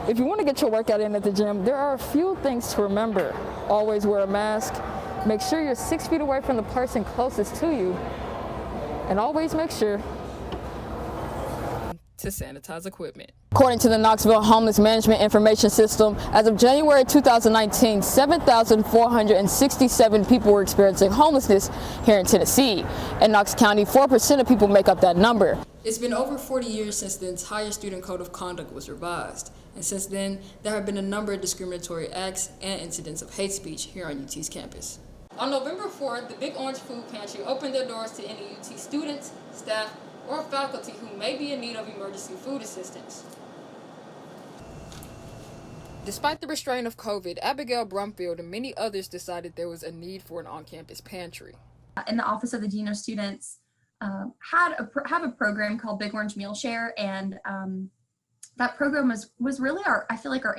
If you want to get your workout in at the gym, there are a few things to remember. Always wear a mask, make sure you're 6 feet away from the person closest to you, and always make sure to sanitize equipment. According to the Knoxville Homeless Management Information System, as of January 2019, 7,467 people were experiencing homelessness here in Tennessee. In Knox County, 4% of people make up that number. It's been over 40 years since the entire Student Code of Conduct was revised, and since then, there have been a number of discriminatory acts and incidents of hate speech here on UT's campus. On November 4th, the Big Orange Food Pantry opened their doors to any UT students, staff, or faculty who may be in need of emergency food assistance. Despite the restraint of COVID, Abigail Brumfield and many others decided there was a need for an on-campus pantry. In the Office of the Dean of Students, have a program called Big Orange Meal Share, and that program was really our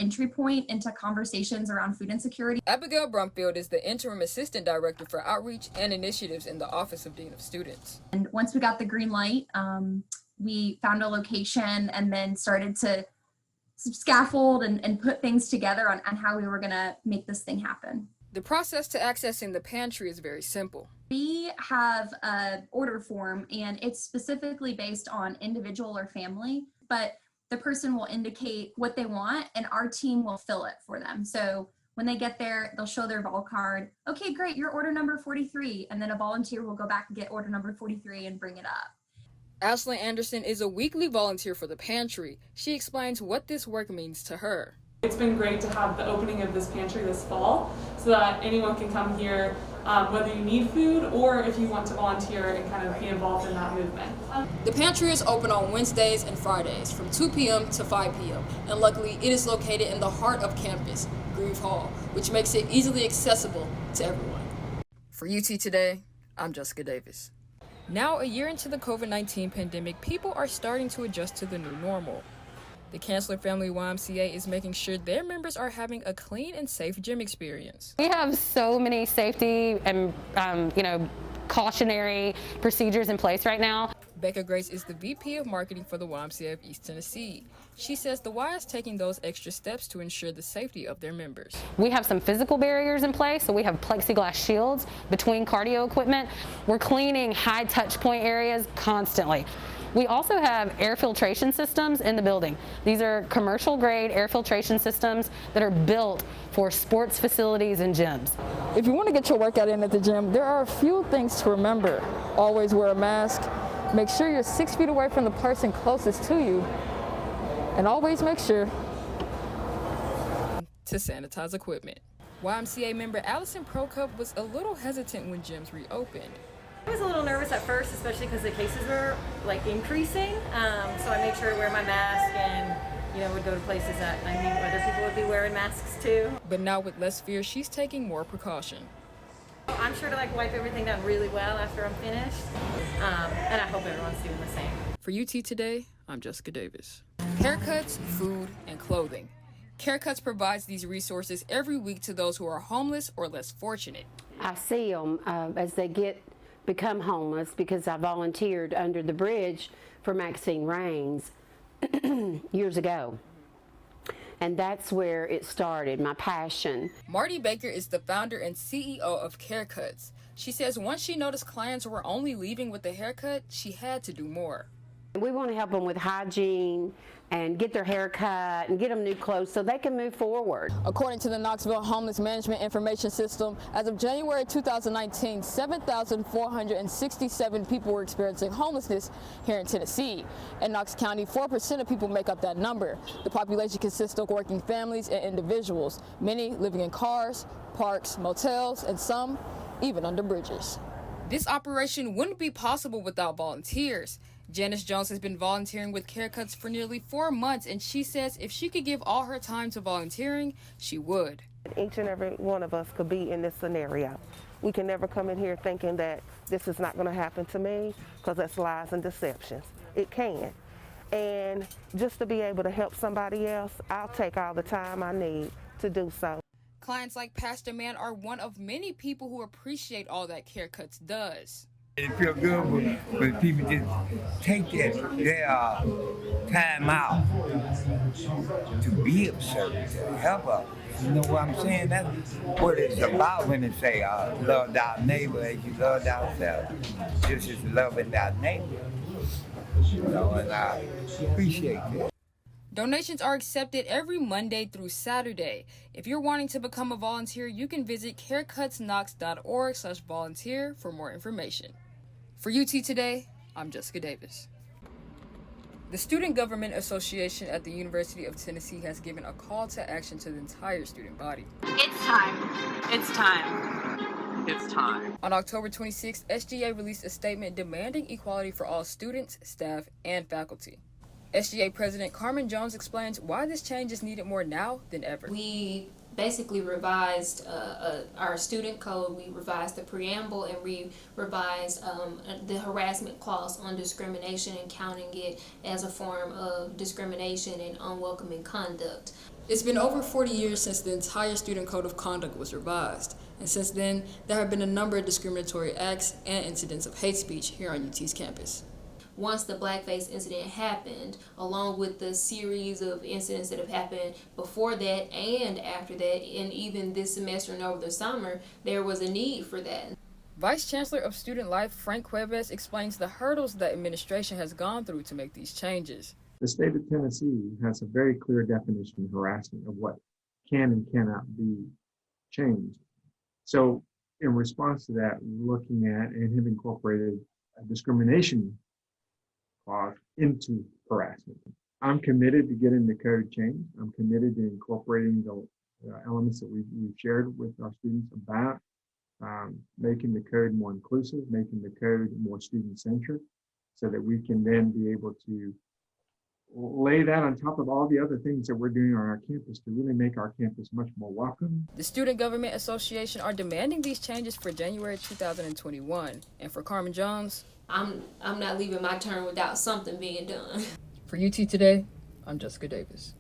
entry point into conversations around food insecurity. Abigail Brumfield is the Interim Assistant Director for Outreach and Initiatives in the Office of Dean of Students. And once we got the green light, we found a location and then started to scaffold and put things together on how we were going to make this thing happen. The process to accessing the pantry is very simple. We have an order form, and it's specifically based on individual or family, but the person will indicate what they want and our team will fill it for them. So when they get there, they'll show their vol card. Okay, great, you're order number 43. And then a volunteer will go back and get order number 43 and bring it up. Ashlyn Anderson is a weekly volunteer for the pantry. She explains what this work means to her. It's been great to have the opening of this pantry this fall so that anyone can come here, whether you need food or if you want to volunteer and kind of be involved in that movement. The pantry is open on Wednesdays and Fridays from 2 p.m. to 5 p.m. and luckily it is located in the heart of campus, Grieve Hall, which makes it easily accessible to everyone. For UT Today, I'm Jessica Davis. Now, a year into the COVID-19 pandemic, people are starting to adjust to the new normal. The Chancellor Family YMCA is making sure their members are having a clean and safe gym experience. We have so many safety and, cautionary procedures in place right now. Becca Grace is the VP of Marketing for the YMCA of East Tennessee. She says the Y is taking those extra steps to ensure the safety of their members. We have some physical barriers in place, so we have plexiglass shields between cardio equipment. We're cleaning high touch point areas constantly. We also have air filtration systems in the building. These are commercial grade air filtration systems that are built for sports facilities and gyms. If you want to get your workout in at the gym, there are a few things to remember. Always wear a mask, make sure you're 6 feet away from the person closest to you, and always make sure to sanitize equipment. YMCA member Allison Procup was a little hesitant when gyms reopened. I was a little nervous at first, especially because the cases were increasing. So I made sure to wear my mask and would go to places that I knew other people would be wearing masks too. But now with less fear, she's taking more precaution. I'm sure to wipe everything down really well after I'm finished. And I hope everyone's doing the same. For UT Today, I'm Jessica Davis. Haircuts, food, and clothing. CareCuts provides these resources every week to those who are homeless or less fortunate. I see them as they become homeless because I volunteered under the bridge for Maxine Rains years ago. And that's where it started, my passion. Marty Baker is the founder and CEO of CareCuts. She says once she noticed clients were only leaving with a haircut, she had to do more. We want to help them with hygiene and get their hair cut and get them new clothes so they can move forward. According to the Knoxville Homeless Management Information System, as of January 2019, 7,467 people were experiencing homelessness here in Tennessee. In Knox County, 4% of people make up that number. The population consists of working families and individuals, many living in cars, parks, motels, and some even under bridges. This operation wouldn't be possible without volunteers. Janice Jones has been volunteering with CareCuts for nearly 4 months, and she says if she could give all her time to volunteering, she would. Each and every one of us could be in this scenario. We can never come in here thinking that this is not going to happen to me, because that's lies and deceptions. It can. And just to be able to help somebody else, I'll take all the time I need to do so. Clients like Pastor Mann are one of many people who appreciate all that CareCuts does. It feels good when people just take their time out to be of service, to help others. You know what I'm saying? That's what it's about when it say, love thy neighbor as you love thyself. This is loving thy neighbor. You know, and I appreciate that. Donations are accepted every Monday through Saturday. If you're wanting to become a volunteer, you can visit carecutsnox.org/volunteer for more information. For UT Today, I'm Jessica Davis. The Student Government Association at the University of Tennessee has given a call to action to the entire student body. It's time. It's time. It's time. On October 26th, SGA released a statement demanding equality for all students, staff, and faculty. SGA President Carmen Jones explains why this change is needed more now than ever. We basically revised our student code, we revised the preamble, and we revised the harassment clause on discrimination and counting it as a form of discrimination and unwelcoming conduct. It's been over 40 years since the entire Student Code of Conduct was revised, and since then, there have been a number of discriminatory acts and incidents of hate speech here on UT's campus. Once the blackface incident happened, along with the series of incidents that have happened before that and after that, and even this semester and over the summer, there was a need for that. Vice Chancellor of Student Life, Frank Cuevas, explains the hurdles the administration has gone through to make these changes. The state of Tennessee has a very clear definition of harassment of what can and cannot be changed. So in response to that, looking at and have incorporated a discrimination clause into harassment. I'm committed to getting the code changed. I'm committed to incorporating the elements that we've shared with our students about making the code more inclusive, making the code more student-centric, so that we can then be able to lay that on top of all the other things that we're doing on our campus to really make our campus much more welcome. The Student Government Association are demanding these changes for January 2021. And for Carmen Jones, I'm not leaving my term without something being done. For UT Today, I'm Jessica Davis.